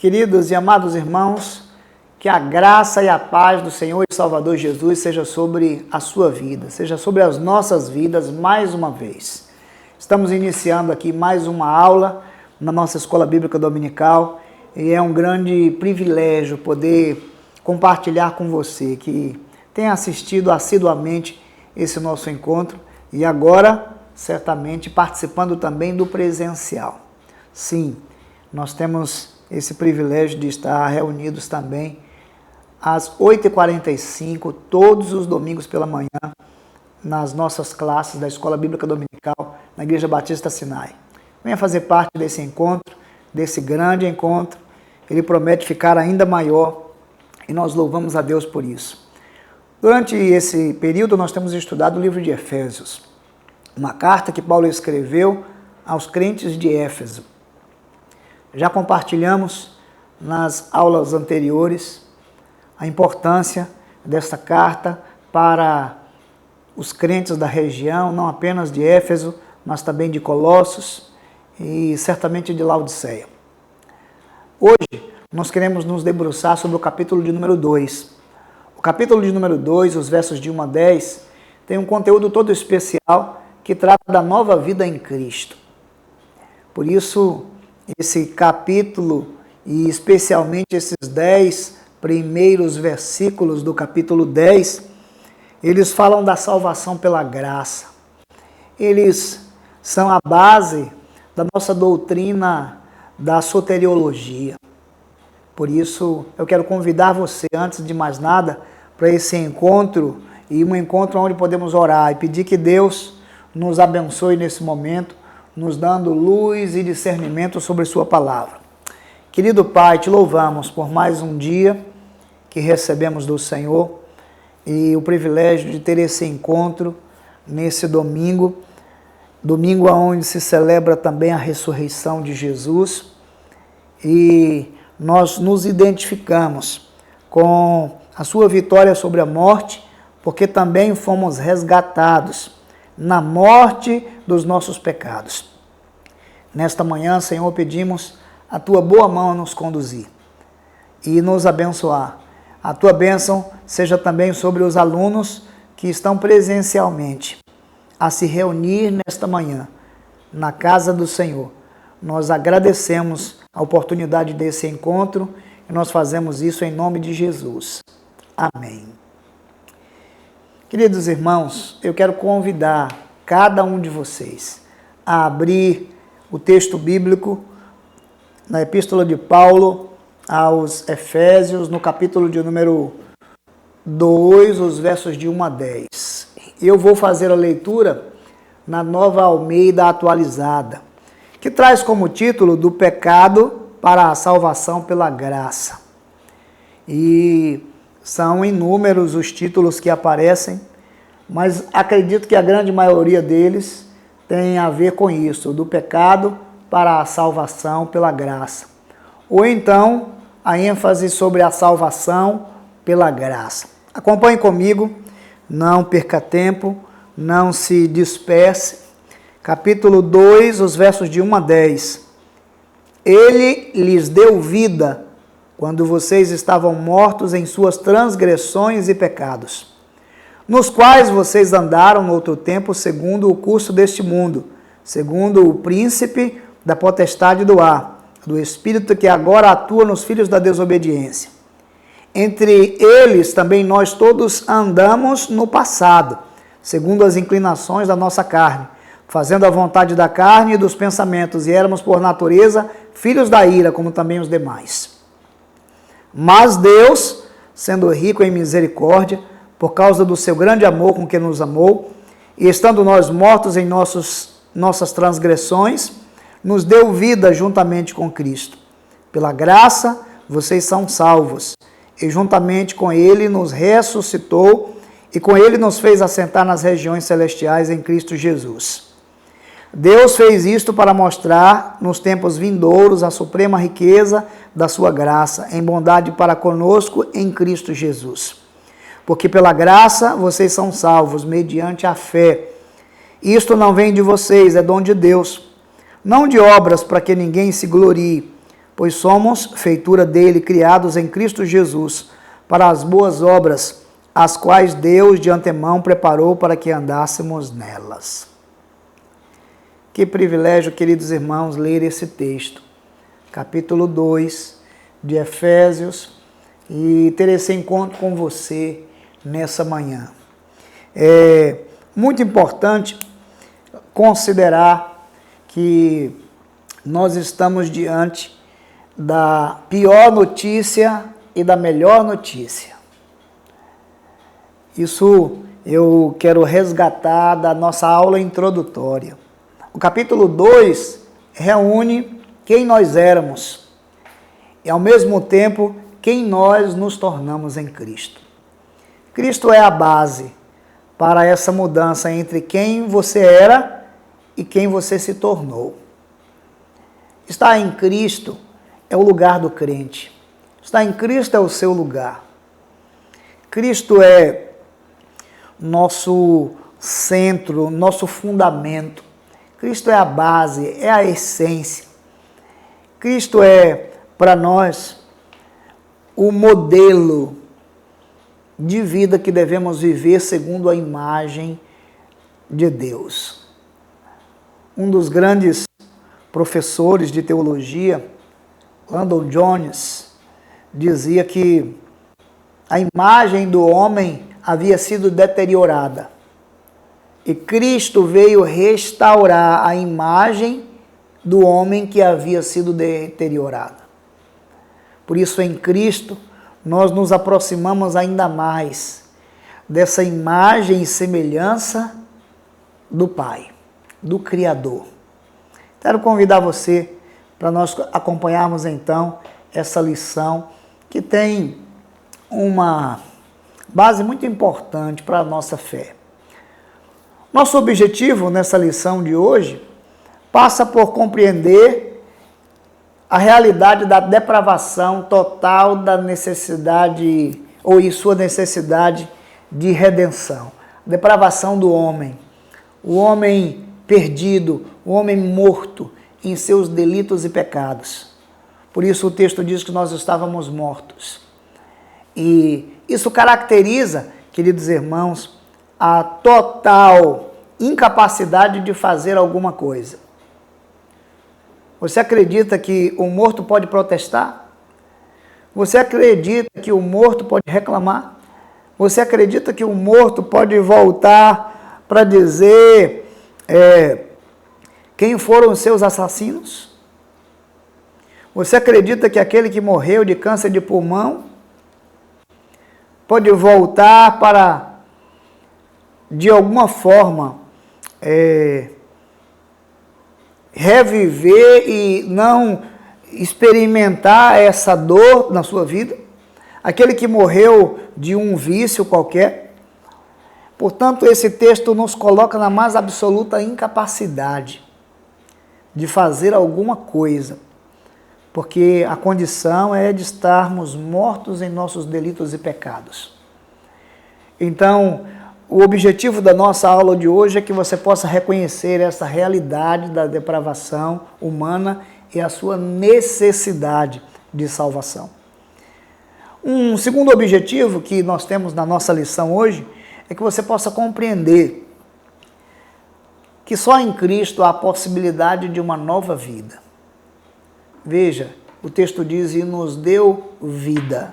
Queridos e amados irmãos, que a graça e a paz do Senhor e Salvador Jesus seja sobre a sua vida, seja sobre as nossas vidas mais uma vez. Estamos iniciando aqui mais uma aula na nossa Escola Bíblica Dominical e é um grande privilégio poder compartilhar com você que tem assistido assiduamente esse nosso encontro e agora, certamente, participando também do presencial. Sim, nós temos esse privilégio de estar reunidos também às 8h45, todos os domingos pela manhã, nas nossas classes da Escola Bíblica Dominical, na Igreja Batista Sinai. Venha fazer parte desse encontro, desse grande encontro. Ele promete ficar ainda maior e nós louvamos a Deus por isso. Durante esse período, nós temos estudado o livro de Efésios, uma carta que Paulo escreveu aos crentes de Éfeso. Já compartilhamos nas aulas anteriores a importância desta carta para os crentes da região, não apenas de Éfeso, mas também de Colossos e certamente de Laodiceia. Hoje nós queremos nos debruçar sobre o capítulo de número 2. O capítulo de número 2, os versos de 1 a 10, tem um conteúdo todo especial que trata da nova vida em Cristo. Por isso, esse capítulo, e especialmente esses 10 primeiros versículos do capítulo 10, eles falam da salvação pela graça. Eles são a base da nossa doutrina da soteriologia. Por isso, eu quero convidar você, antes de mais nada, para esse encontro, e um encontro onde podemos orar e pedir que Deus nos abençoe nesse momento, nos dando luz e discernimento sobre sua palavra. Querido Pai, te louvamos por mais um dia que recebemos do Senhor e o privilégio de ter esse encontro nesse domingo onde se celebra também a ressurreição de Jesus, e nós nos identificamos com a sua vitória sobre a morte, porque também fomos resgatados na morte dos nossos pecados. Nesta manhã, Senhor, pedimos a tua boa mão a nos conduzir e nos abençoar. A tua bênção seja também sobre os alunos que estão presencialmente a se reunir nesta manhã na casa do Senhor. Nós agradecemos a oportunidade desse encontro e nós fazemos isso em nome de Jesus. Amém. Queridos irmãos, eu quero convidar cada um de vocês a abrir o texto bíblico na Epístola de Paulo aos Efésios, no capítulo de número 2, os versos de 1 a 10. Eu vou fazer a leitura na Nova Almeida Atualizada, que traz como título do pecado para a salvação pela graça. E são inúmeros os títulos que aparecem, mas acredito que a grande maioria deles tem a ver com isso, do pecado para a salvação pela graça. Ou então, a ênfase sobre a salvação pela graça. Acompanhe comigo, não perca tempo, não se disperse. Capítulo 2, os versos de 1 a 10. Ele lhes deu vida quando vocês estavam mortos em suas transgressões e pecados, nos quais vocês andaram no outro tempo segundo o curso deste mundo, segundo o príncipe da potestade do ar, do espírito que agora atua nos filhos da desobediência. Entre eles também nós todos andamos no passado, segundo as inclinações da nossa carne, fazendo a vontade da carne e dos pensamentos, e éramos por natureza filhos da ira, como também os demais. Mas Deus, sendo rico em misericórdia, por causa do seu grande amor com que nos amou, e estando nós mortos em nossas transgressões, nos deu vida juntamente com Cristo. Pela graça, vocês são salvos, e juntamente com Ele nos ressuscitou, e com Ele nos fez assentar nas regiões celestiais em Cristo Jesus. Deus fez isto para mostrar nos tempos vindouros a suprema riqueza da sua graça, em bondade para conosco em Cristo Jesus. Porque pela graça vocês são salvos, mediante a fé. Isto não vem de vocês, é dom de Deus, não de obras para que ninguém se glorie, pois somos feitura dele, criados em Cristo Jesus, para as boas obras, as quais Deus de antemão preparou para que andássemos nelas. Que privilégio, queridos irmãos, ler esse texto, capítulo 2 de Efésios, e ter esse encontro com você nessa manhã. É muito importante considerar que nós estamos diante da pior notícia e da melhor notícia. Isso eu quero resgatar da nossa aula introdutória. O capítulo 2 reúne quem nós éramos e, ao mesmo tempo, quem nós nos tornamos em Cristo. Cristo é a base para essa mudança entre quem você era e quem você se tornou. Estar em Cristo é o lugar do crente. Estar em Cristo é o seu lugar. Cristo é nosso centro, nosso fundamento. Cristo é a base, é a essência. Cristo é, para nós, o modelo de vida que devemos viver segundo a imagem de Deus. Um dos grandes professores de teologia, Landon Jones, dizia que a imagem do homem havia sido deteriorada e Cristo veio restaurar a imagem do homem que havia sido deteriorada. Por isso, em Cristo, nós nos aproximamos ainda mais dessa imagem e semelhança do Pai, do Criador. Quero convidar você para nós acompanharmos então essa lição que tem uma base muito importante para a nossa fé. Nosso objetivo nessa lição de hoje passa por compreender a realidade da depravação total da necessidade, ou em sua necessidade de redenção. Depravação do homem. O homem perdido, o homem morto em seus delitos e pecados. Por isso o texto diz que nós estávamos mortos. E isso caracteriza, queridos irmãos, a total incapacidade de fazer alguma coisa. Você acredita que o morto pode protestar? Você acredita que o morto pode reclamar? Você acredita que o morto pode voltar para dizer quem foram os seus assassinos? Você acredita que aquele que morreu de câncer de pulmão pode voltar para, de alguma forma, reviver e não experimentar essa dor na sua vida? Aquele que morreu de um vício qualquer? Portanto, esse texto nos coloca na mais absoluta incapacidade de fazer alguma coisa, porque a condição é de estarmos mortos em nossos delitos e pecados. Então, o objetivo da nossa aula de hoje é que você possa reconhecer essa realidade da depravação humana e a sua necessidade de salvação. Um segundo objetivo que nós temos na nossa lição hoje é que você possa compreender que só em Cristo há a possibilidade de uma nova vida. Veja, o texto diz: e nos deu vida.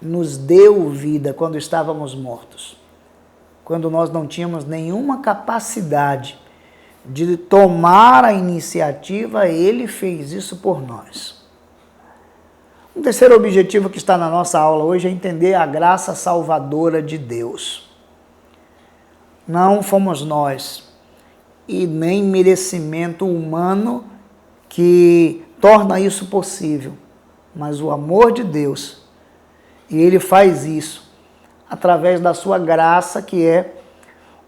Nos deu vida quando estávamos mortos. Quando nós não tínhamos nenhuma capacidade de tomar a iniciativa, Ele fez isso por nós. Um terceiro objetivo que está na nossa aula hoje é entender a graça salvadora de Deus. Não fomos nós, e nem merecimento humano que torna isso possível, mas o amor de Deus. E Ele faz isso através da sua graça, que é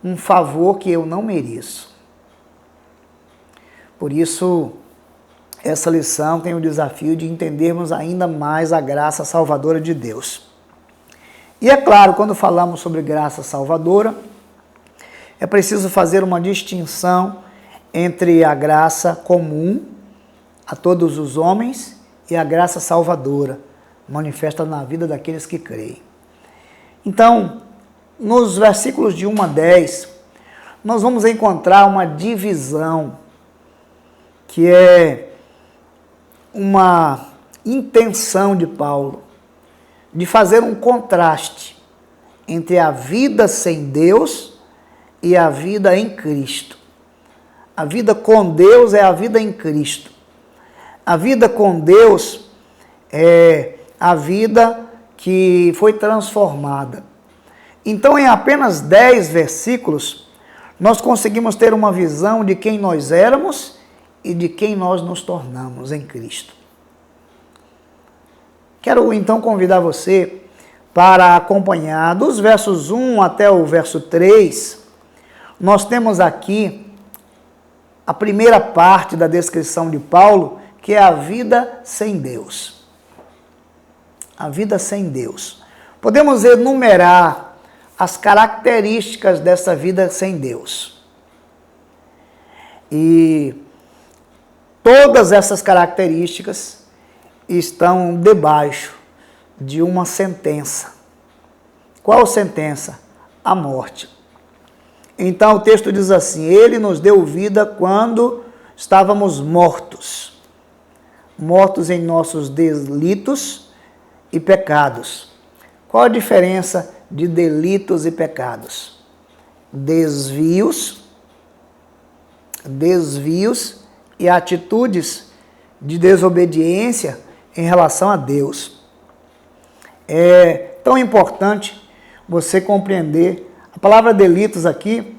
um favor que eu não mereço. Por isso, essa lição tem o desafio de entendermos ainda mais a graça salvadora de Deus. E é claro, quando falamos sobre graça salvadora, é preciso fazer uma distinção entre a graça comum, a todos os homens e a graça salvadora, manifesta na vida daqueles que creem. Então, nos versículos de 1 a 10, nós vamos encontrar uma divisão, que é uma intenção de Paulo, de fazer um contraste entre a vida sem Deus e a vida em Cristo. A vida com Deus é a vida em Cristo. A vida com Deus é a vida que foi transformada. Então, em apenas 10 versículos, nós conseguimos ter uma visão de quem nós éramos e de quem nós nos tornamos em Cristo. Quero então convidar você para acompanhar dos versos 1 até o verso 3. Nós temos aqui a primeira parte da descrição de Paulo, que é a vida sem Deus. A vida sem Deus. Podemos enumerar as características dessa vida sem Deus. E todas essas características estão debaixo de uma sentença. Qual sentença? A morte. Então o texto diz assim: Ele nos deu vida quando estávamos mortos. Mortos em nossos delitos e pecados. Qual a diferença de delitos e pecados? Desvios e atitudes de desobediência em relação a Deus. É tão importante você compreender. A palavra delitos aqui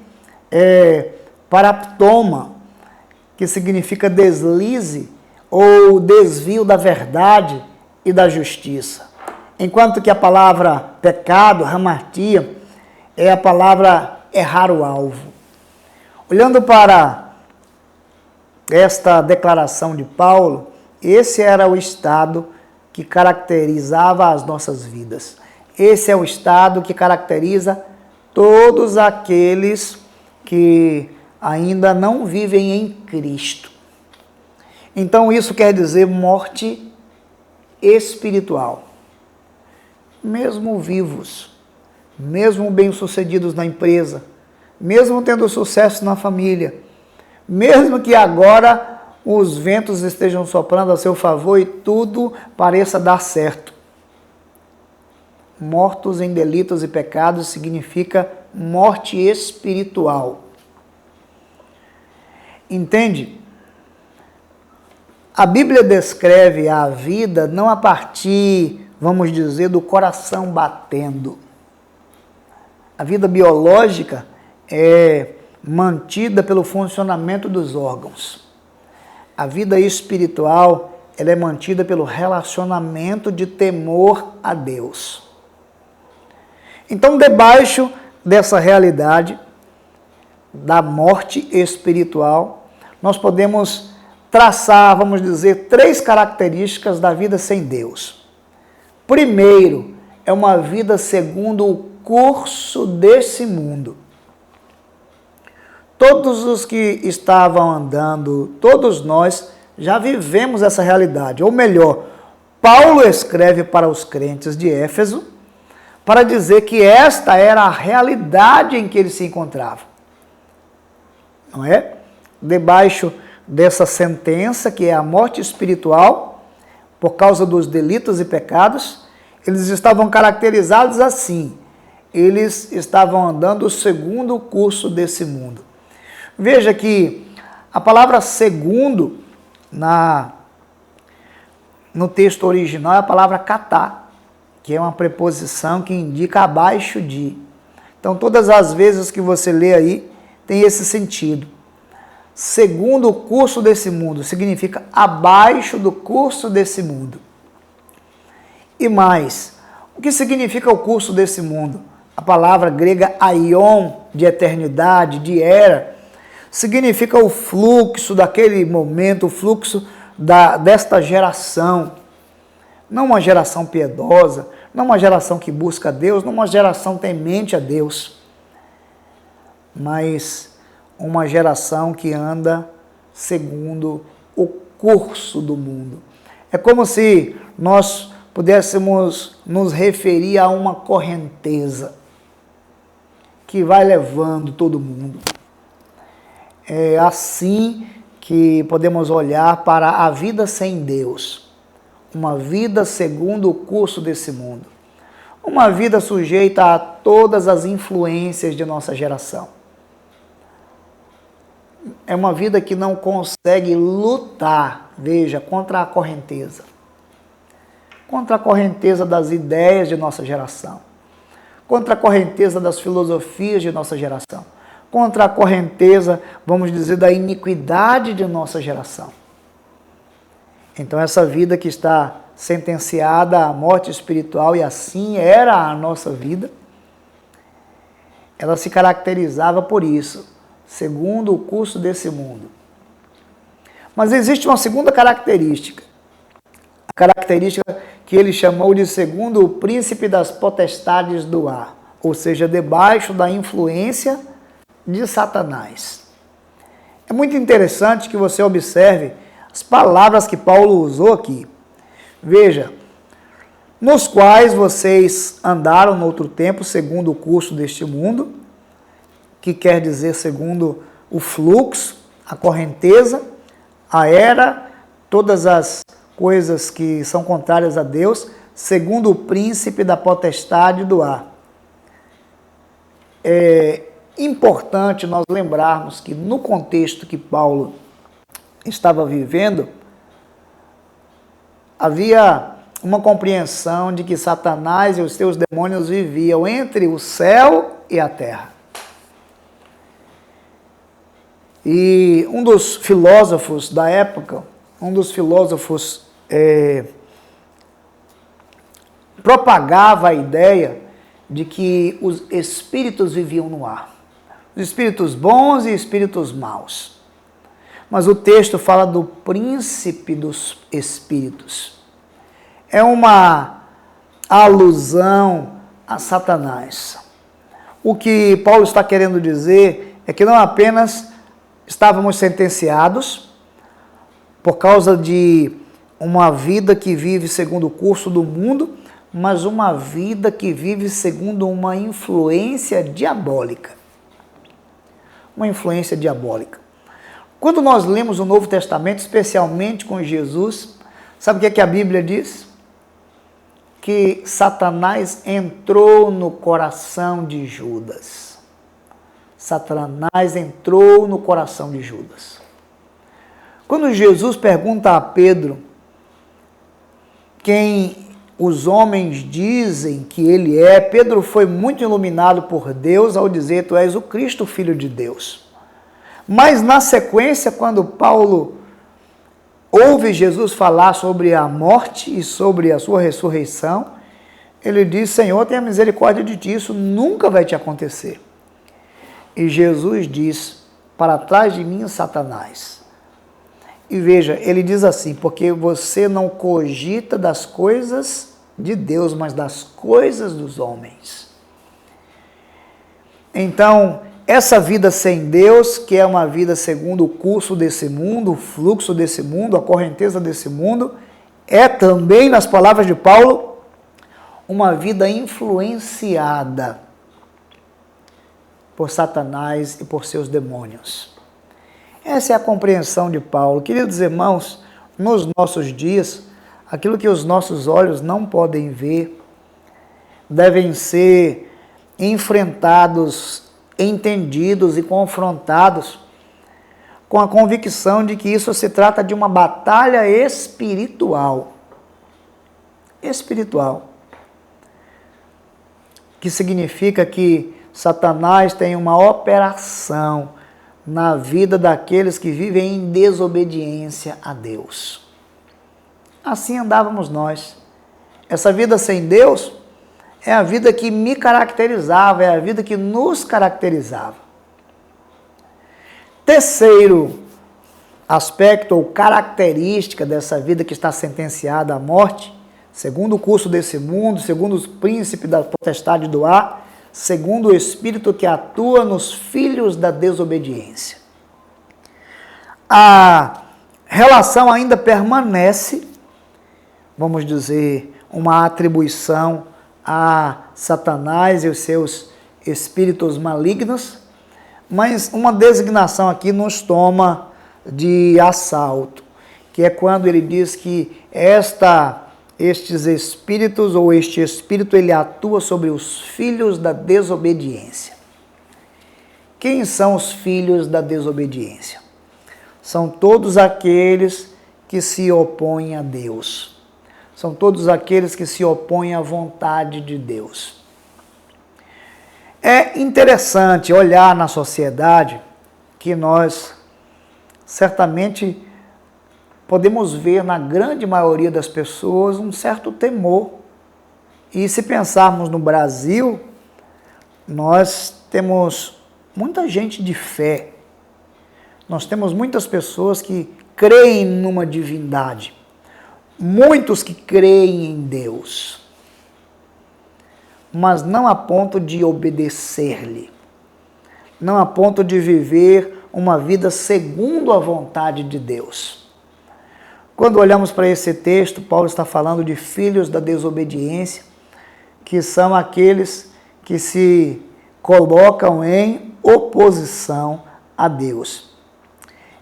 é paraptoma, que significa deslize ou desvio da verdade e da justiça. Enquanto que a palavra pecado, hamartia, é a palavra errar o alvo. Olhando para esta declaração de Paulo, esse era o estado que caracterizava as nossas vidas. Esse é o estado que caracteriza todos aqueles que ainda não vivem em Cristo. Então isso quer dizer morte espiritual. Mesmo vivos, mesmo bem-sucedidos na empresa, mesmo tendo sucesso na família, mesmo que agora os ventos estejam soprando a seu favor e tudo pareça dar certo. Mortos em delitos e pecados significa morte espiritual. Entende? A Bíblia descreve a vida não a partir, vamos dizer, do coração batendo. A vida biológica é mantida pelo funcionamento dos órgãos. A vida espiritual, ela é mantida pelo relacionamento de temor a Deus. Então, debaixo dessa realidade da morte espiritual, nós podemos traçar, vamos dizer, 3 características da vida sem Deus. Primeiro, é uma vida segundo o curso desse mundo. Todos os que estavam andando, todos nós já vivemos essa realidade. Ou melhor, Paulo escreve para os crentes de Éfeso para dizer que esta era a realidade em que ele se encontrava. Não é? Debaixo dessa sentença, que é a morte espiritual, por causa dos delitos e pecados, eles estavam caracterizados assim. Eles estavam andando segundo o curso desse mundo. Veja que a palavra segundo no texto original é a palavra katá, que é uma preposição que indica abaixo de. Então, todas as vezes que você lê aí, tem esse sentido. Segundo o curso desse mundo, significa abaixo do curso desse mundo. E mais, o que significa o curso desse mundo? A palavra grega aion, de eternidade, de era, significa o fluxo daquele momento, o fluxo desta geração. Não uma geração piedosa, não uma geração que busca a Deus, não uma geração temente a Deus, mas uma geração que anda segundo o curso do mundo. É como se nós pudéssemos nos referir a uma correnteza que vai levando todo mundo. É assim que podemos olhar para a vida sem Deus, uma vida segundo o curso desse mundo, uma vida sujeita a todas as influências de nossa geração. É uma vida que não consegue lutar, veja, contra a correnteza das ideias de nossa geração, contra a correnteza das filosofias de nossa geração, contra a correnteza, vamos dizer, da iniquidade de nossa geração. Então essa vida que está sentenciada à morte espiritual, e assim era a nossa vida, ela se caracterizava por isso, segundo o curso desse mundo. Mas existe uma segunda característica, a característica que ele chamou de segundo o príncipe das potestades do ar, ou seja, debaixo da influência de Satanás. É muito interessante que você observe as palavras que Paulo usou aqui. Veja, nos quais vocês andaram no outro tempo, segundo o curso deste mundo, que quer dizer segundo o fluxo, a correnteza, a era, todas as coisas que são contrárias a Deus, segundo o príncipe da potestade do ar. É importante nós lembrarmos que no contexto que Paulo estava vivendo, havia uma compreensão de que Satanás e os seus demônios viviam entre o céu e a terra. E um dos filósofos da época, propagava a ideia de que os espíritos viviam no ar. Os espíritos bons e espíritos maus. Mas o texto fala do príncipe dos espíritos. É uma alusão a Satanás. O que Paulo está querendo dizer é que não apenas estávamos sentenciados por causa de uma vida que vive segundo o curso do mundo, mas uma vida que vive segundo uma influência diabólica. Uma influência diabólica. Quando nós lemos o Novo Testamento, especialmente com Jesus, sabe o que a Bíblia diz? Que Satanás entrou no coração de Judas. Satanás entrou no coração de Judas. Quando Jesus pergunta a Pedro quem os homens dizem que ele é, Pedro foi muito iluminado por Deus ao dizer: tu és o Cristo, Filho de Deus. Mas na sequência, quando Paulo ouve Jesus falar sobre a morte e sobre a sua ressurreição, ele diz: Senhor, tenha misericórdia de ti, isso nunca vai te acontecer. E Jesus diz: para trás de mim, Satanás. E veja, ele diz assim: porque você não cogita das coisas de Deus, mas das coisas dos homens. Então, essa vida sem Deus, que é uma vida segundo o curso desse mundo, o fluxo desse mundo, a correnteza desse mundo, é também, nas palavras de Paulo, uma vida influenciada por Satanás e por seus demônios. Essa é a compreensão de Paulo. Queridos irmãos, nos nossos dias, aquilo que os nossos olhos não podem ver, devem ser enfrentados, entendidos e confrontados com a convicção de que isso se trata de uma batalha espiritual. Espiritual. Que significa que Satanás tem uma operação na vida daqueles que vivem em desobediência a Deus. Assim andávamos nós. Essa vida sem Deus é a vida que me caracterizava, é a vida que nos caracterizava. Terceiro aspecto ou característica dessa vida que está sentenciada à morte, segundo o curso desse mundo, segundo os príncipes da potestade do ar, segundo o Espírito que atua nos filhos da desobediência. A relação ainda permanece, vamos dizer, uma atribuição a Satanás e os seus espíritos malignos, mas uma designação aqui nos toma de assalto, que é quando ele diz que estes espíritos ou este espírito ele atua sobre os filhos da desobediência. Quem são os filhos da desobediência? São todos aqueles que se opõem a Deus. São todos aqueles que se opõem à vontade de Deus. É interessante olhar na sociedade que nós certamente podemos ver na grande maioria das pessoas um certo temor. E se pensarmos no Brasil, nós temos muita gente de fé. Nós temos muitas pessoas que creem numa divindade. Muitos que creem em Deus. Mas não a ponto de obedecer-lhe. Não a ponto de viver uma vida segundo a vontade de Deus. Quando olhamos para esse texto, Paulo está falando de filhos da desobediência, que são aqueles que se colocam em oposição a Deus.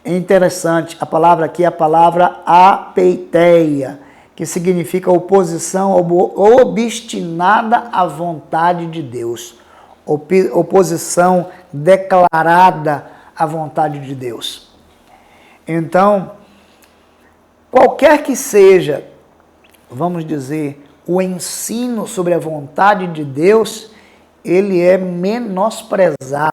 É interessante, a palavra aqui é a palavra apeiteia, que significa oposição obstinada à vontade de Deus. Oposição declarada à vontade de Deus. Então, qualquer que seja, vamos dizer, o ensino sobre a vontade de Deus, ele é menosprezado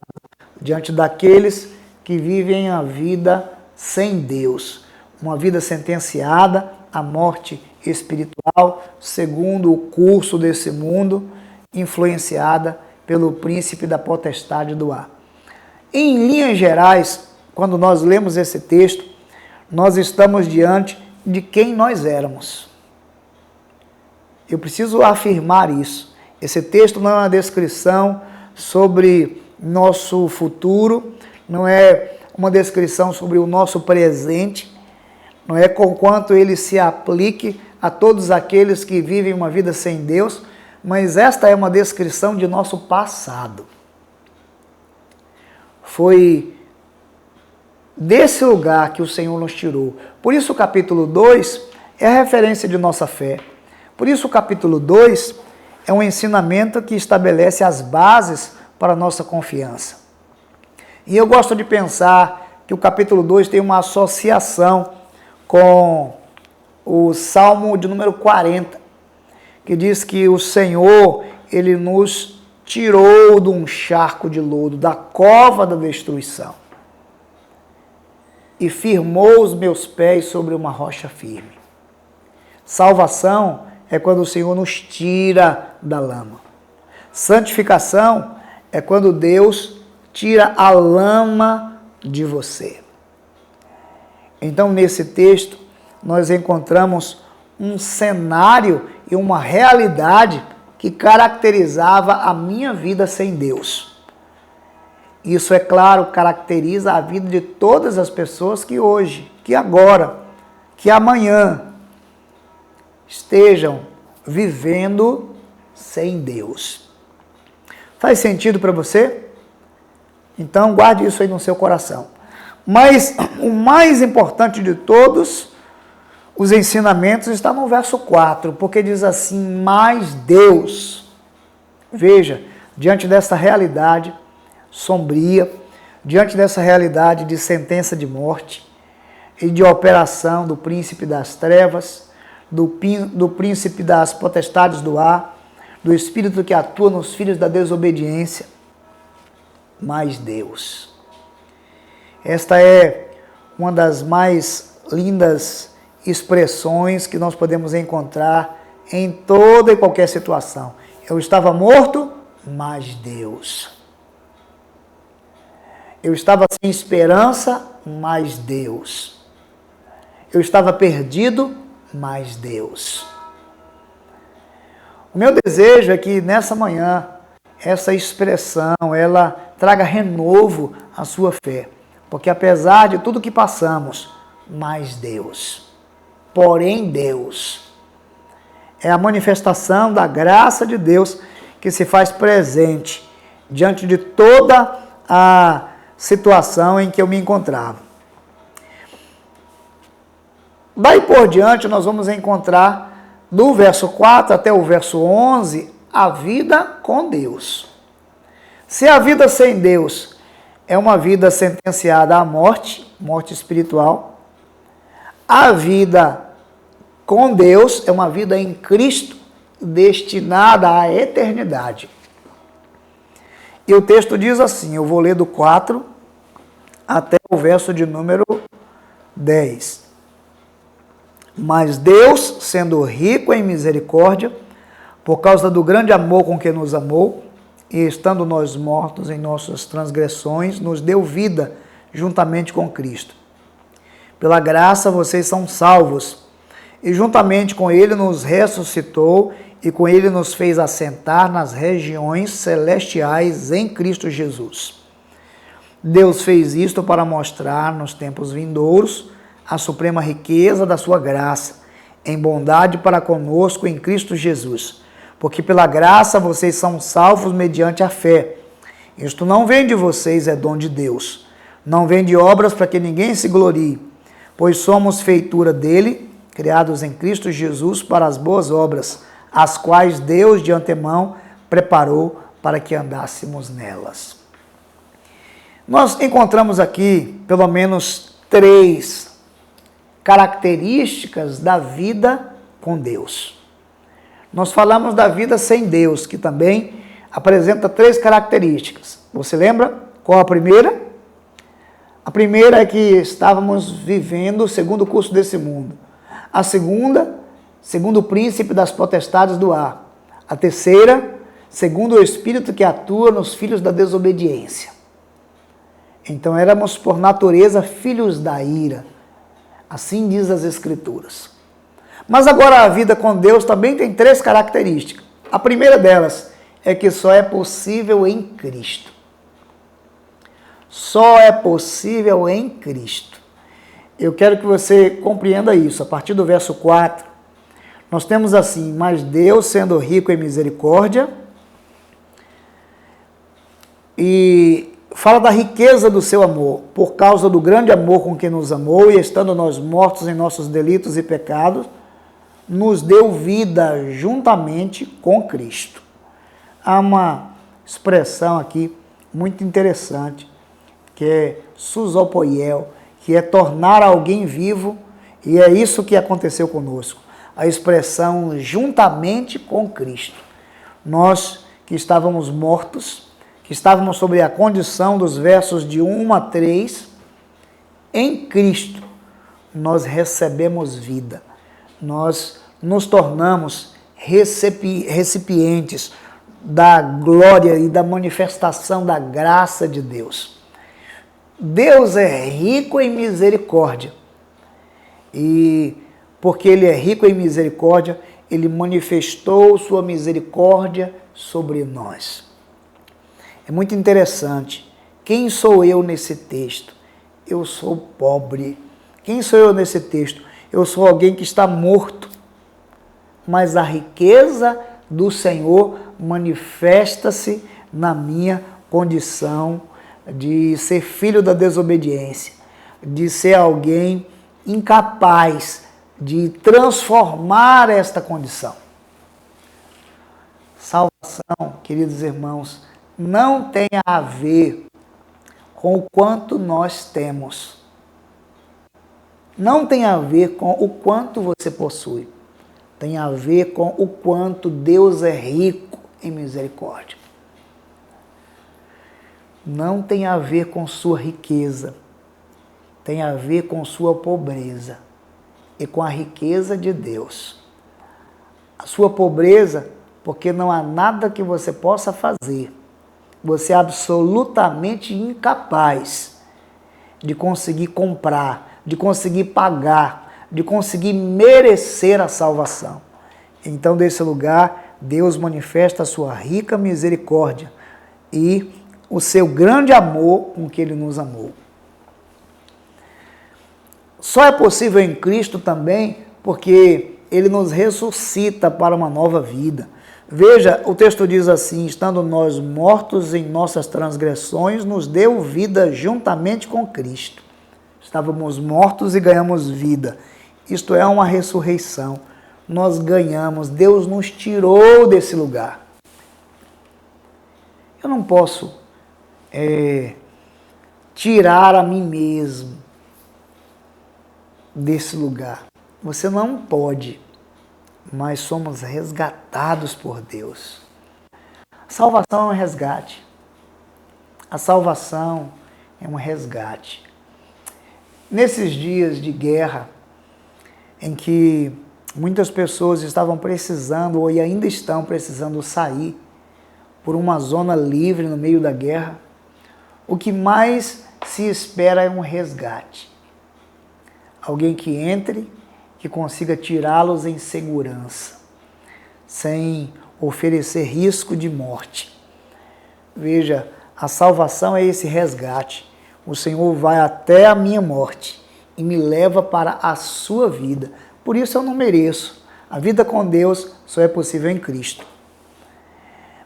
diante daqueles que vivem a vida sem Deus. Uma vida sentenciada à morte espiritual, segundo o curso desse mundo, influenciada pelo príncipe da potestade do ar. Em linhas gerais, quando nós lemos esse texto, nós estamos diante de quem nós éramos. Eu preciso afirmar isso. Esse texto não é uma descrição sobre nosso futuro, não é uma descrição sobre o nosso presente, não é conquanto ele se aplique a todos aqueles que vivem uma vida sem Deus, mas esta é uma descrição de nosso passado. Foi desse lugar que o Senhor nos tirou. Por isso o capítulo 2 é a referência de nossa fé. Por isso o capítulo 2 é um ensinamento que estabelece as bases para a nossa confiança. E eu gosto de pensar que o capítulo 2 tem uma associação com o Salmo de número 40, que diz que o Senhor, ele nos tirou de um charco de lodo, da cova da destruição, e firmou os meus pés sobre uma rocha firme. Salvação é quando o Senhor nos tira da lama. Santificação é quando Deus tira a lama de você. Então, nesse texto, nós encontramos um cenário e uma realidade que caracterizava a minha vida sem Deus. Isso, é claro, caracteriza a vida de todas as pessoas que hoje, que agora, que amanhã estejam vivendo sem Deus. Faz sentido para você? Então, guarde isso aí no seu coração. Mas o mais importante de todos os ensinamentos está no verso 4, porque diz assim: mas Deus. Veja, diante dessa realidade sombria, diante dessa realidade de sentença de morte e de operação do príncipe das trevas, do príncipe das potestades do ar, do espírito que atua nos filhos da desobediência, mas Deus. Esta é uma das mais lindas expressões que nós podemos encontrar em toda e qualquer situação. Eu estava morto, mas Deus. Eu estava sem esperança, mas Deus. Eu estava perdido, mas Deus. O meu desejo é que nessa manhã, essa expressão, ela traga renovo à sua fé. Porque apesar de tudo que passamos, mas Deus. Porém Deus. É a manifestação da graça de Deus que se faz presente diante de toda a situação em que eu me encontrava. Daí por diante nós vamos encontrar do verso 4 até o verso 11 a vida com Deus. Se a vida sem Deus é uma vida sentenciada à morte, morte espiritual, a vida com Deus é uma vida em Cristo destinada à eternidade. E o texto diz assim, eu vou ler do 4 até o verso de número 10. Mas Deus, sendo rico em misericórdia, por causa do grande amor com que nos amou, e estando nós mortos em nossas transgressões, nos deu vida juntamente com Cristo. Pela graça vocês são salvos, e juntamente com Ele nos ressuscitou, e com Ele nos fez assentar nas regiões celestiais em Cristo Jesus. Deus fez isto para mostrar nos tempos vindouros a suprema riqueza da sua graça, em bondade para conosco em Cristo Jesus. Porque pela graça vocês são salvos mediante a fé. Isto não vem de vocês, é dom de Deus. Não vem de obras para que ninguém se glorie, pois somos feitura dele, criados em Cristo Jesus para as boas obras, as quais Deus de antemão preparou para que andássemos nelas. Nós encontramos aqui pelo menos 3 características da vida com Deus. Nós falamos da vida sem Deus, que também apresenta 3 características. Você lembra qual a primeira? A primeira é que estávamos vivendo segundo o curso desse mundo. A segunda, segundo o príncipe das potestades do ar. A terceira, segundo o Espírito que atua nos filhos da desobediência. Então éramos por natureza filhos da ira. Assim diz as Escrituras. Mas agora a vida com Deus também tem 3 características. A primeira delas é que só é possível em Cristo. Só é possível em Cristo. Eu quero que você compreenda isso. A partir do verso 4, nós temos assim, mas Deus sendo rico em misericórdia, e fala da riqueza do seu amor, por causa do grande amor com que nos amou, e estando nós mortos em nossos delitos e pecados, nos deu vida juntamente com Cristo. Há uma expressão aqui muito interessante, que é susopoiel, que é tornar alguém vivo, e é isso que aconteceu conosco. A expressão juntamente com Cristo. Nós que estávamos mortos, que estávamos sobre a condição dos versos de 1 a 3, em Cristo nós recebemos vida. Nós nos tornamos recipientes da glória e da manifestação da graça de Deus. Deus é rico em misericórdia. E porque Ele é rico em misericórdia, Ele manifestou sua misericórdia sobre nós. É muito interessante. Quem sou eu nesse texto? Eu sou pobre. Quem sou eu nesse texto? Eu sou alguém que está morto. Mas a riqueza do Senhor manifesta-se na minha condição de ser filho da desobediência, de ser alguém incapaz de transformar esta condição. Salvação, queridos irmãos, não tem a ver com o quanto nós temos. Não tem a ver com o quanto você possui. Tem a ver com o quanto Deus é rico em misericórdia. Não tem a ver com sua riqueza. Tem a ver com sua pobreza e com a riqueza de Deus. A sua pobreza, porque não há nada que você possa fazer. Você é absolutamente incapaz de conseguir comprar, de conseguir pagar, de conseguir merecer a salvação. Então, desse lugar, Deus manifesta a sua rica misericórdia e o seu grande amor com que Ele nos amou. só é possível em Cristo também porque Ele nos ressuscita para uma nova vida. Veja, o texto diz assim: estando nós mortos em nossas transgressões, nos deu vida juntamente com Cristo. Estávamos mortos e ganhamos vida. Isto é uma ressurreição. Nós ganhamos, Deus nos tirou desse lugar. Eu não posso tirar a mim mesmo desse lugar. Você não pode, mas somos resgatados por Deus. A salvação é um resgate. A salvação é um resgate. Nesses dias de guerra, em que muitas pessoas estavam precisando, ou ainda estão precisando sair por uma zona livre no meio da guerra, o que mais se espera é um resgate. Alguém que entre, que consiga tirá-los em segurança, sem oferecer risco de morte. Veja, a salvação é esse resgate. O Senhor vai até a minha morte e me leva para a sua vida. Por isso eu não mereço. A vida com Deus só é possível em Cristo.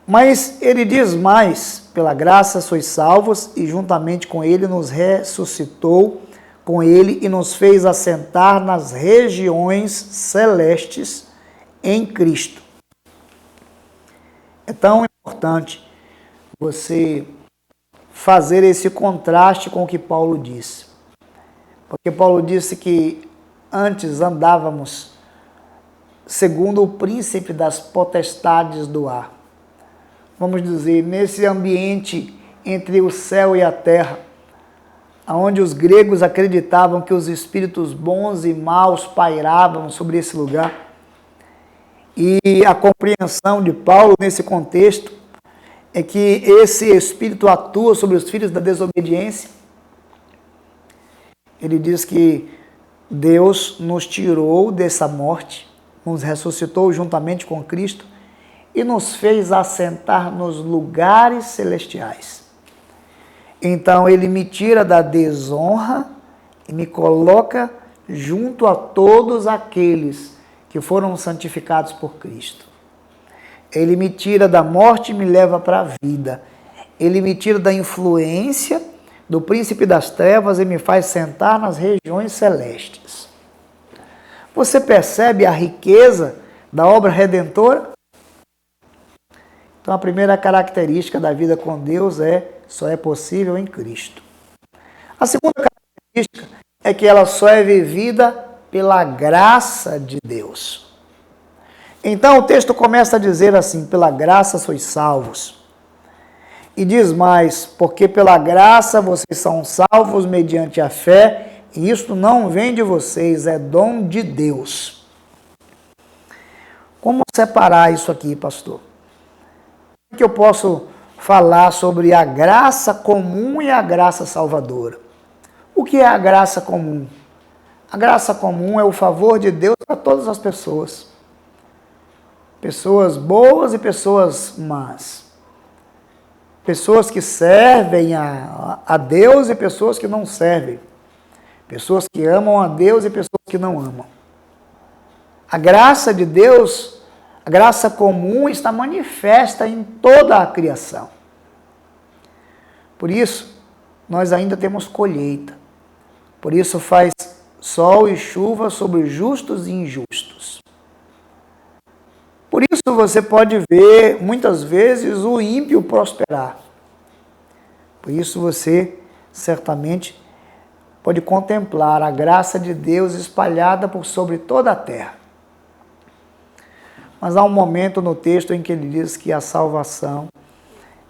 Mas ele diz mais: pela graça sois salvos, e juntamente com ele nos ressuscitou com ele e nos fez assentar nas regiões celestes em Cristo. É tão importante você fazer esse contraste com o que Paulo disse. Porque Paulo disse que antes andávamos segundo o príncipe das potestades do ar. Vamos dizer, nesse ambiente entre o céu e a terra, onde os gregos acreditavam que os espíritos bons e maus pairavam sobre esse lugar. E a compreensão de Paulo nesse contexto é que esse espírito atua sobre os filhos da desobediência. Ele diz que Deus nos tirou dessa morte, nos ressuscitou juntamente com Cristo e nos fez assentar nos lugares celestiais. Então ele me tira da desonra e me coloca junto a todos aqueles que foram santificados por Cristo. Ele me tira da morte e me leva para a vida. Ele me tira da influência do príncipe das trevas e me faz sentar nas regiões celestes. Você percebe a riqueza da obra redentora? Então a primeira característica da vida com Deus só é possível em Cristo. A segunda característica é que ela só é vivida pela graça de Deus. Então o texto começa a dizer assim: pela graça sois salvos. E diz mais: porque pela graça vocês são salvos mediante a fé, e isto não vem de vocês, é dom de Deus. Como separar isso aqui, pastor? Como é que eu posso falar sobre a graça comum e a graça salvadora? O que é a graça comum? A graça comum é o favor de Deus para todas as pessoas. Pessoas boas e pessoas más. Pessoas que servem a Deus e pessoas que não servem. Pessoas que amam a Deus e pessoas que não amam. A graça de Deus, a graça comum, está manifesta em toda a criação. Por isso, nós ainda temos colheita. Por isso faz sol e chuva sobre justos e injustos. Por isso você pode ver, muitas vezes, o ímpio prosperar. Por isso você, certamente, pode contemplar a graça de Deus espalhada por sobre toda a terra. Mas há um momento no texto em que ele diz que a salvação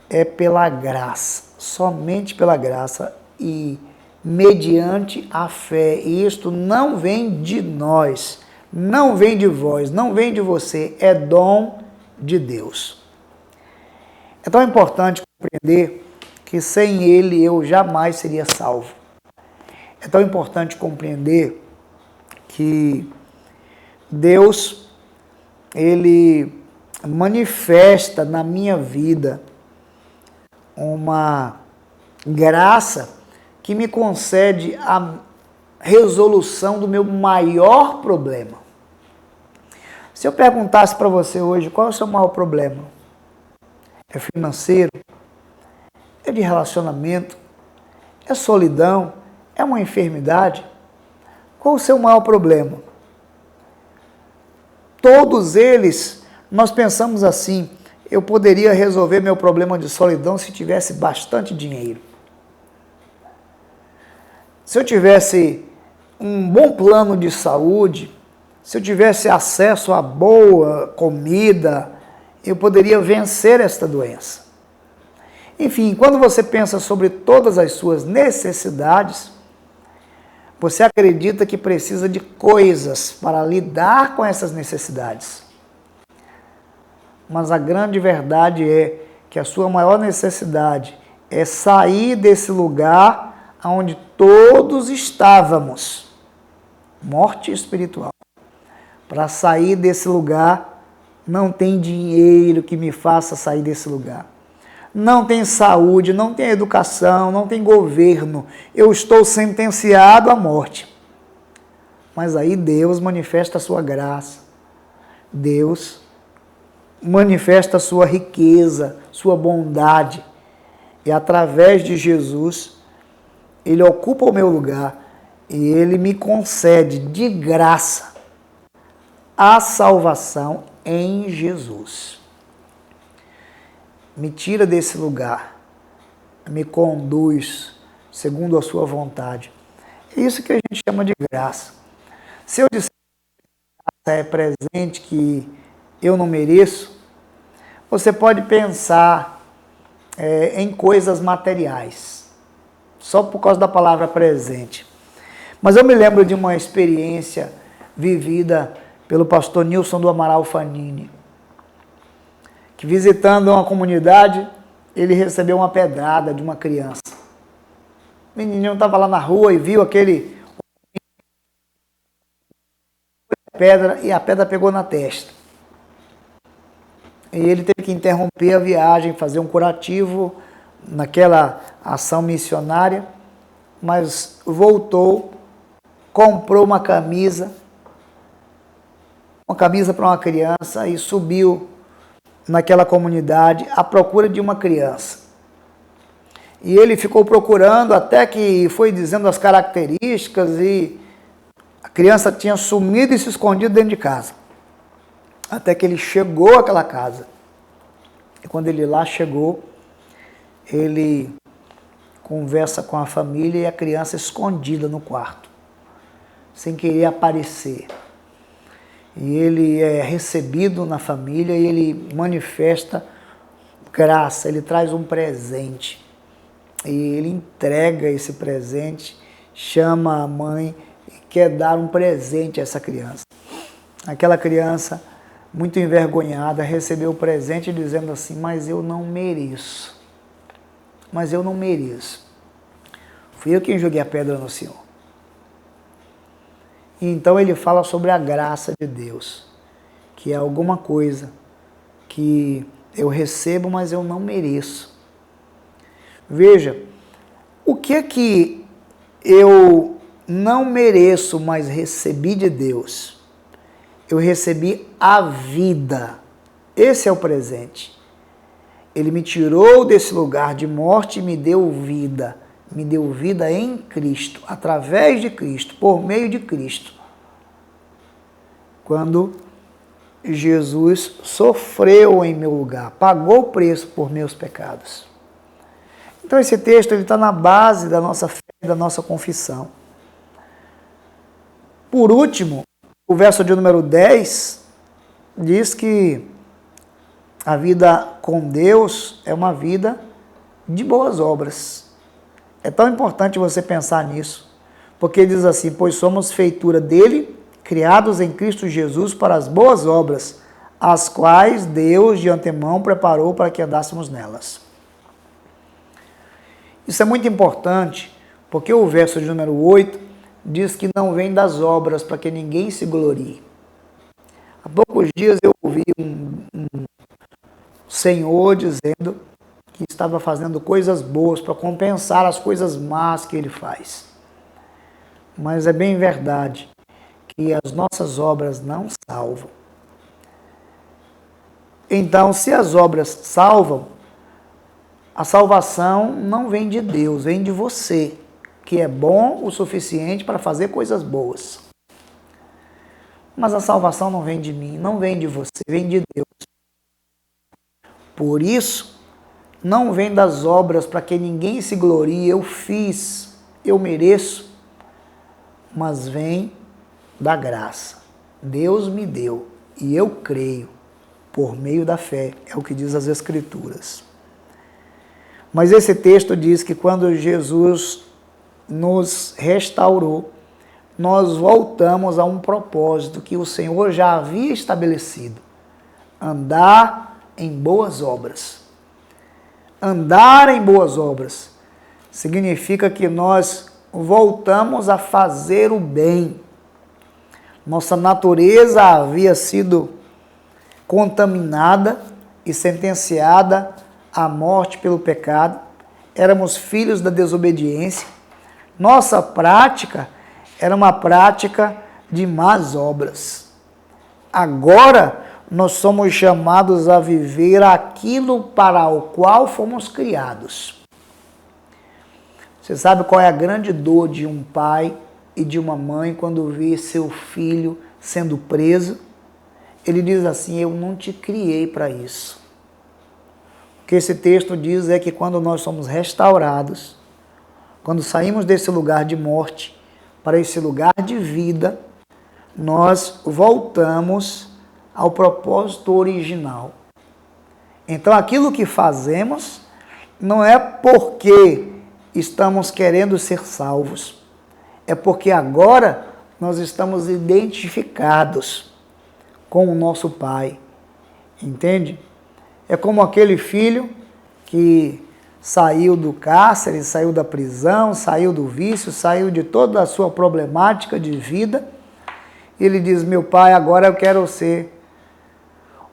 é pela graça, somente pela graça e mediante a fé. E isto não vem de nós, não vem de vós, não vem de você, é dom de Deus. É tão importante compreender que sem Ele eu jamais seria salvo. É tão importante compreender que Deus, Ele manifesta na minha vida uma graça que me concede resolução do meu maior problema. Se eu perguntasse para você hoje, qual é o seu maior problema? É financeiro? É de relacionamento? É solidão? É uma enfermidade? Qual o seu maior problema? Todos eles, nós pensamos assim, eu poderia resolver meu problema de solidão se tivesse bastante dinheiro. Se eu tivesse um bom plano de saúde, se eu tivesse acesso a boa comida, eu poderia vencer esta doença. Enfim, quando você pensa sobre todas as suas necessidades, você acredita que precisa de coisas para lidar com essas necessidades. Mas a grande verdade é que a sua maior necessidade é sair desse lugar onde todos estávamos, morte espiritual. Para sair desse lugar, não tem dinheiro que me faça sair desse lugar. Não tem saúde, não tem educação, não tem governo. Eu estou sentenciado à morte. Mas aí Deus manifesta a sua graça. Deus manifesta a sua riqueza, sua bondade. E através de Jesus, Ele ocupa o meu lugar e Ele me concede de graça a salvação em Jesus. Me tira desse lugar, me conduz segundo a sua vontade. É isso que a gente chama de graça. Se eu disser que graça é presente que eu não mereço, você pode pensar em coisas materiais, só por causa da palavra presente. Mas eu me lembro de uma experiência vivida pelo pastor Nilson do Amaral Fanini, que visitando uma comunidade, ele recebeu uma pedrada de uma criança. O menininho estava lá na rua e viu aquele pedra e a pedra pegou na testa. E ele teve que interromper a viagem, fazer um curativo naquela ação missionária, mas voltou, comprou uma camisa para uma criança e subiu naquela comunidade à procura de uma criança. E ele ficou procurando até que foi dizendo as características e a criança tinha sumido e se escondido dentro de casa. Até que ele chegou àquela casa. E quando ele lá chegou, ele conversa com a família e a criança escondida no quarto, sem querer aparecer. E ele é recebido na família e ele manifesta graça, ele traz um presente. E ele entrega esse presente, chama a mãe e quer dar um presente a essa criança. Aquela criança, muito envergonhada, recebeu o presente dizendo assim, mas eu não mereço. Mas eu não mereço. Fui eu quem joguei a pedra no Senhor. E então ele fala sobre a graça de Deus, que é alguma coisa que eu recebo, mas eu não mereço. Veja, o que é que eu não mereço, mas recebi de Deus? Eu recebi a vida. Esse é o presente. Ele me tirou desse lugar de morte e me deu vida. Me deu vida em Cristo, através de Cristo, por meio de Cristo. Quando Jesus sofreu em meu lugar, pagou o preço por meus pecados. Então esse texto está na base da nossa fé e da nossa confissão. Por último, o verso de número 10 diz que a vida com Deus é uma vida de boas obras. É tão importante você pensar nisso, porque diz assim, pois somos feitura dele, criados em Cristo Jesus para as boas obras, as quais Deus de antemão preparou para que andássemos nelas. Isso é muito importante, porque o verso de número 8 diz que não vem das obras para que ninguém se glorie. Há poucos dias eu ouvi um senhor dizendo que estava fazendo coisas boas para compensar as coisas más que ele faz. mas é bem verdade que as nossas obras não salvam. Então, se as obras salvam, a salvação não vem de Deus, vem de você, que é bom o suficiente para fazer coisas boas. Mas a salvação não vem de mim, não vem de você, vem de Deus. Por isso, não vem das obras para que ninguém se glorie, eu fiz, eu mereço, mas vem da graça. Deus me deu e eu creio por meio da fé, é o que diz as Escrituras. Mas esse texto diz que quando Jesus nos restaurou, nós voltamos a um propósito que o Senhor já havia estabelecido: andar em boas obras. Andar em boas obras significa que nós voltamos a fazer o bem. Nossa natureza havia sido contaminada e sentenciada à morte pelo pecado. Éramos filhos da desobediência. Nossa prática era uma prática de más obras. Agora nós somos chamados a viver aquilo para o qual fomos criados. Você sabe qual é a grande dor de um pai e de uma mãe quando vê seu filho sendo preso? Ele diz assim: eu não te criei para isso. O que esse texto diz é que quando nós somos restaurados, quando saímos desse lugar de morte para esse lugar de vida, nós voltamos ao propósito original. Então, aquilo que fazemos não é porque estamos querendo ser salvos, é porque agora nós estamos identificados com o nosso Pai, entende? É como aquele filho que saiu do cárcere, saiu da prisão, saiu do vício, saiu de toda a sua problemática de vida. Ele diz: meu pai, agora eu quero ser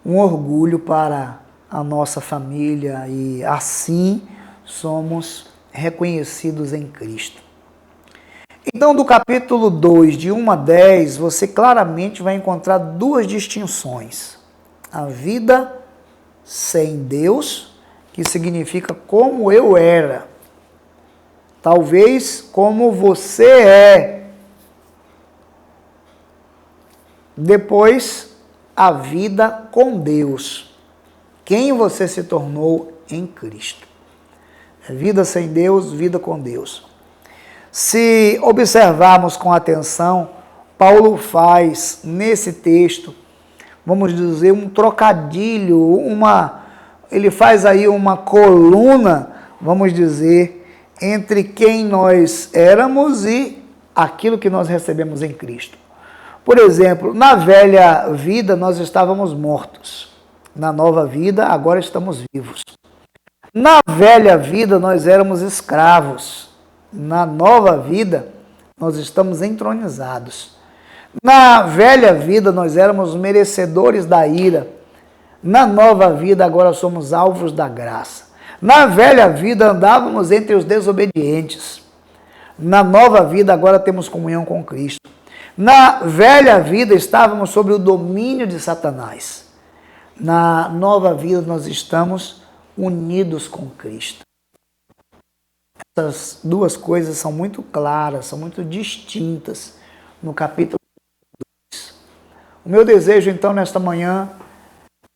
um orgulho para a nossa família, e assim somos reconhecidos em Cristo. Então, do capítulo 2, de 1 a 10, você claramente vai encontrar duas distinções. A vida sem Deus, que significa como eu era, talvez como você é. Depois, a vida com Deus, quem você se tornou em Cristo. Vida sem Deus, vida com Deus. Se observarmos com atenção, Paulo faz nesse texto, vamos dizer, um trocadilho, ele faz aí uma coluna, vamos dizer, entre quem nós éramos e aquilo que nós recebemos em Cristo. Por exemplo, na velha vida nós estávamos mortos. Na nova vida, agora estamos vivos. Na velha vida nós éramos escravos. Na nova vida, nós estamos entronizados. Na velha vida nós éramos merecedores da ira. Na nova vida agora somos alvos da graça. Na velha vida andávamos entre os desobedientes. Na nova vida agora temos comunhão com Cristo. Na velha vida estávamos sob o domínio de Satanás. Na nova vida nós estamos unidos com Cristo. Essas duas coisas são muito claras, são muito distintas no capítulo 2. O meu desejo, então, nesta manhã,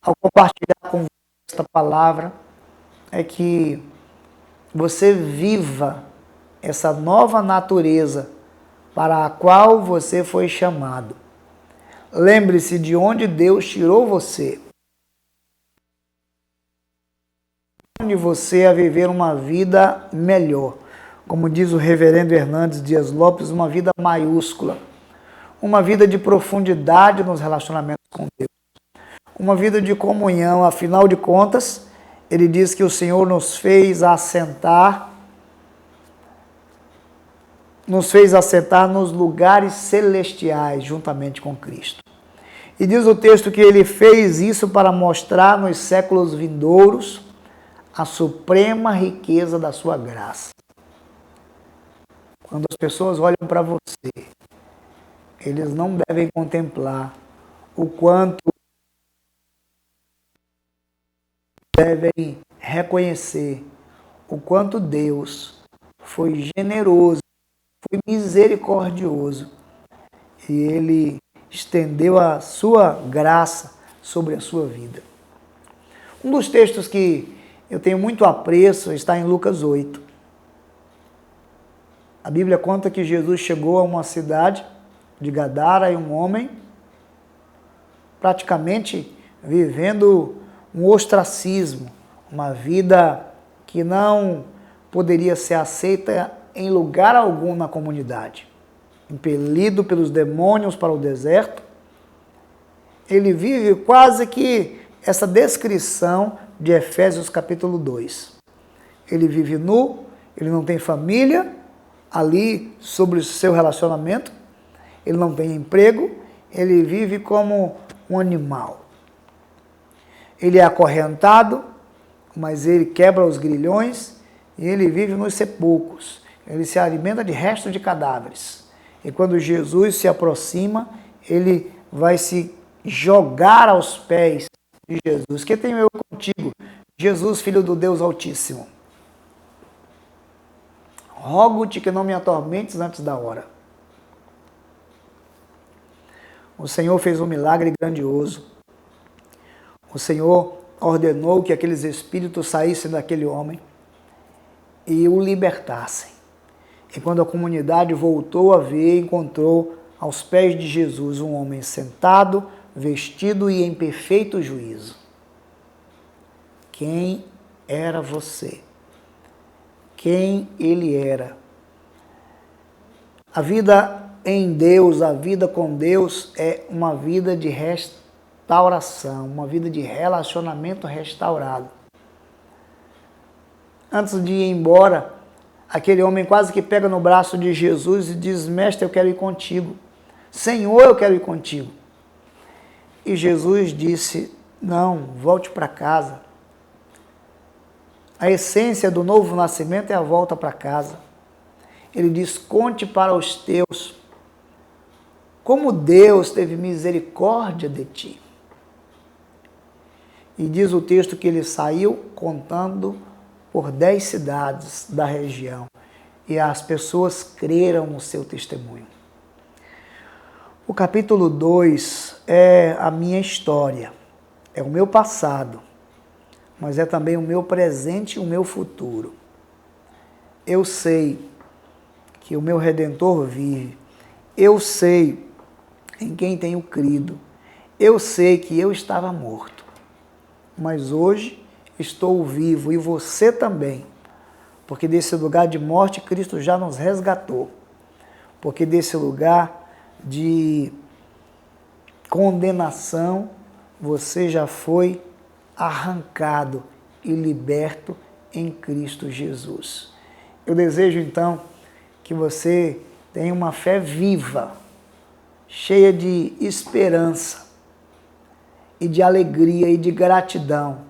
ao compartilhar com você esta palavra, é que você viva essa nova natureza para a qual você foi chamado. Lembre-se de onde Deus tirou você. De você a viver uma vida melhor. Como diz o reverendo Hernandes Dias Lopes, uma vida maiúscula. Uma vida de profundidade nos relacionamentos com Deus. Uma vida de comunhão. Afinal de contas, ele diz que o Senhor nos fez assentar nos lugares celestiais, juntamente com Cristo. E diz o texto que ele fez isso para mostrar nos séculos vindouros a suprema riqueza da sua graça. Quando as pessoas olham para você, eles não devem contemplar o quanto devem reconhecer o quanto Deus foi generoso, foi misericordioso e Ele estendeu a sua graça sobre a sua vida. Um dos textos que eu tenho muito apreço está em Lucas 8. A Bíblia conta que Jesus chegou a uma cidade de Gadara e um homem praticamente vivendo um ostracismo, uma vida que não poderia ser aceita em lugar algum na comunidade. Impelido pelos demônios para o deserto, ele vive quase que essa descrição de Efésios capítulo 2. Ele vive nu, ele não tem família ali sobre o seu relacionamento, ele não tem emprego, ele vive como um animal. Ele é acorrentado, mas ele quebra os grilhões e ele vive nos sepulcros. Ele se alimenta de restos de cadáveres. E quando Jesus se aproxima, ele vai se jogar aos pés de Jesus. Que tenho eu contigo, Jesus, Filho do Deus Altíssimo? Rogo-te que não me atormentes antes da hora. O Senhor fez um milagre grandioso. O Senhor ordenou que aqueles espíritos saíssem daquele homem e o libertassem. E quando a comunidade voltou a ver, encontrou aos pés de Jesus um homem sentado, vestido e em perfeito juízo. Quem era você? Quem ele era? A vida em Deus, a vida com Deus é uma vida de restauração, uma vida de relacionamento restaurado. Antes de ir embora, aquele homem quase que pega no braço de Jesus e diz: Mestre, eu quero ir contigo. Senhor, eu quero ir contigo. E Jesus disse: não, volte para casa. A essência do novo nascimento é a volta para casa. Ele diz: conte para os teus como Deus teve misericórdia de ti. E diz o texto que ele saiu contando por 10 cidades da região. E as pessoas creram no seu testemunho. O capítulo 2 é a minha história, é o meu passado, mas é também o meu presente e o meu futuro. Eu sei que o meu Redentor vive, eu sei em quem tenho crido, eu sei que eu estava morto, mas hoje estou vivo e você também, porque desse lugar de morte Cristo já nos resgatou, porque desse lugar de condenação você já foi arrancado e liberto em Cristo Jesus. Eu desejo então que você tenha uma fé viva, cheia de esperança e de alegria e de gratidão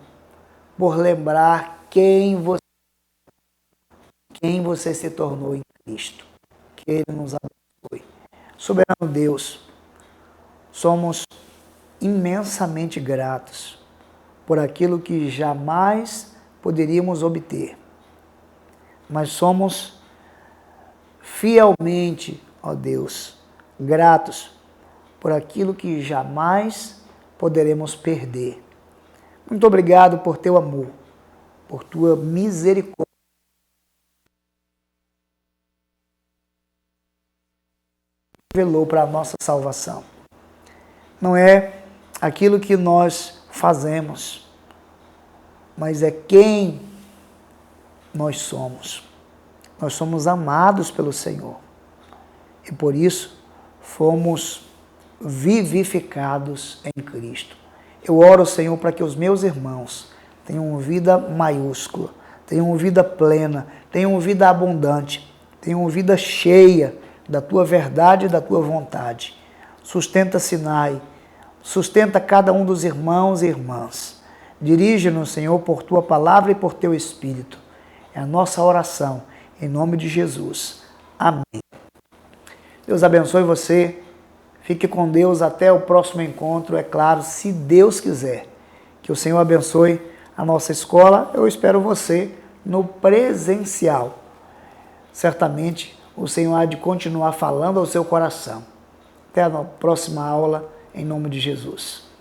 por lembrar quem você se tornou em Cristo. Que Ele nos abençoe. Soberano Deus, somos imensamente gratos por aquilo que jamais poderíamos obter, mas somos fielmente, ó Deus, gratos por aquilo que jamais poderemos perder. Muito obrigado por teu amor, por tua misericórdia. Revelou para a nossa salvação. Não é aquilo que nós fazemos, mas é quem nós somos. Nós somos amados pelo Senhor e por isso fomos vivificados em Cristo. Eu oro, Senhor, para que os meus irmãos tenham vida maiúscula, tenham vida plena, tenham vida abundante, tenham vida cheia da Tua verdade e da Tua vontade. Sustenta Sinai, sustenta cada um dos irmãos e irmãs. Dirige-nos, Senhor, por Tua palavra e por Teu Espírito. É a nossa oração, em nome de Jesus. Amém. Deus abençoe você. Fique com Deus até o próximo encontro, é claro, se Deus quiser. Que o Senhor abençoe a nossa escola. Eu espero você no presencial. Certamente o Senhor há de continuar falando ao seu coração. Até a próxima aula, em nome de Jesus.